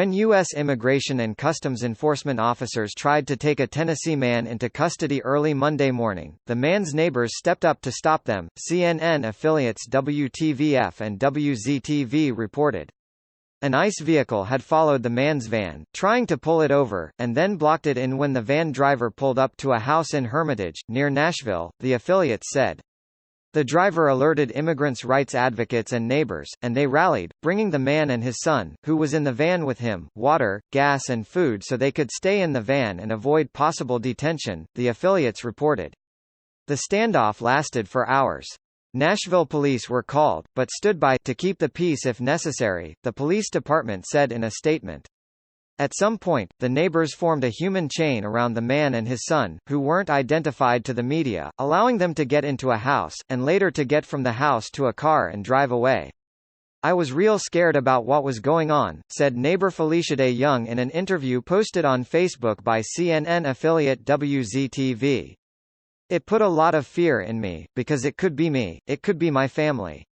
When U.S. Immigration and Customs Enforcement officers tried to take a Tennessee man into custody early Monday morning, the man's neighbors stepped up to stop them, CNN affiliates WTVF and WZTV reported. An ICE vehicle had followed the man's van, trying to pull it over, and then blocked it in when the van driver pulled up to a house in Hermitage, near Nashville, the affiliates said. The driver alerted immigrants' rights advocates and neighbors, and they rallied, bringing the man and his son, who was in the van with him, water, gas and food so they could stay in the van and avoid possible detention, the affiliates reported. The standoff lasted for hours. Nashville police were called, but stood by to keep the peace if necessary, the police department said in a statement. At some point, the neighbors formed a human chain around the man and his son, who weren't identified to the media, allowing them to get into a house, and later to get from the house to a car and drive away. I was real scared about what was going on, said neighbor Feliciaday Young in an interview posted on Facebook by CNN affiliate WZTV. It put a lot of fear in me, because it could be me, it could be my family.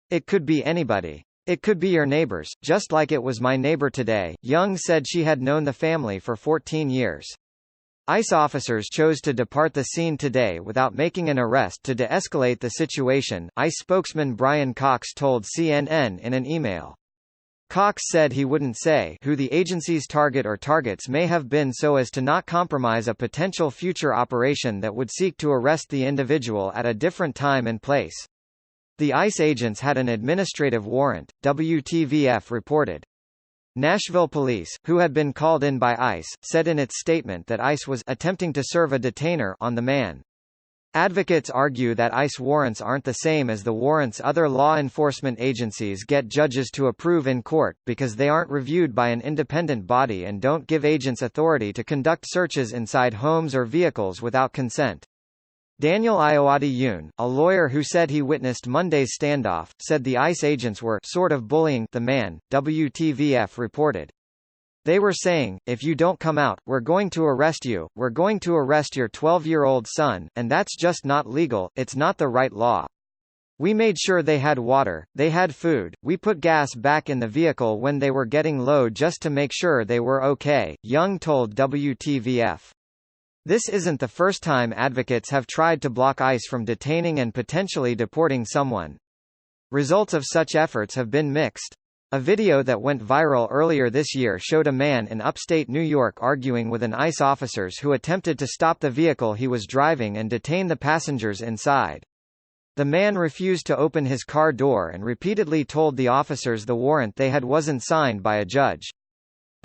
It could be anybody. It could be your neighbors, just like it was my neighbor today. Young said she had known the family for 14 years. ICE officers chose to depart the scene today without making an arrest to de-escalate the situation, ICE spokesman Brian Cox told CNN in an email. Cox said he wouldn't say who the agency's target or targets may have been so as to not compromise a potential future operation that would seek to arrest the individual at a different time and place. The ICE agents had an administrative warrant, WTVF reported. Nashville police, who had been called in by ICE, said in its statement that ICE was attempting to serve a detainer on the man. Advocates argue that ICE warrants aren't the same as the warrants other law enforcement agencies get judges to approve in court, because they aren't reviewed by an independent body and don't give agents authority to conduct searches inside homes or vehicles without consent. Daniel Iowati Yoon, a lawyer who said he witnessed Monday's standoff, said the ICE agents were sort of bullying the man, WTVF reported. They were saying, if you don't come out, we're going to arrest you, we're going to arrest your 12-year-old son, and that's just not legal, it's not the right law. We made sure they had water, they had food, we put gas back in the vehicle when they were getting low just to make sure they were okay, Young told WTVF. This isn't the first time advocates have tried to block ICE from detaining and potentially deporting someone. Results of such efforts have been mixed. A video that went viral earlier this year showed a man in upstate New York arguing with an ICE officers who attempted to stop the vehicle he was driving and detain the passengers inside. The man refused to open his car door and repeatedly told the officers the warrant they had wasn't signed by a judge.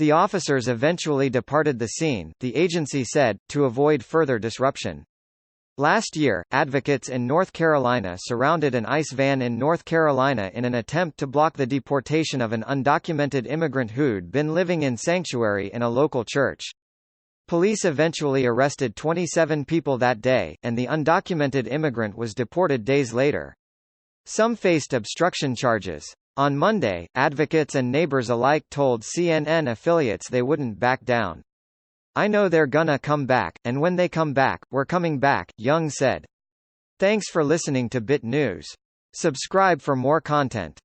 The officers eventually departed the scene, the agency said, to avoid further disruption. Last year, advocates in North Carolina surrounded an ICE van in North Carolina in an attempt to block the deportation of an undocumented immigrant who'd been living in sanctuary in a local church. Police eventually arrested 27 people that day, and the undocumented immigrant was deported days later. Some faced obstruction charges. On Monday, advocates and neighbors alike told CNN affiliates they wouldn't back down. I know they're gonna come back, and when they come back, we're coming back, Young said. Thanks for listening to BIT News. Subscribe for more content.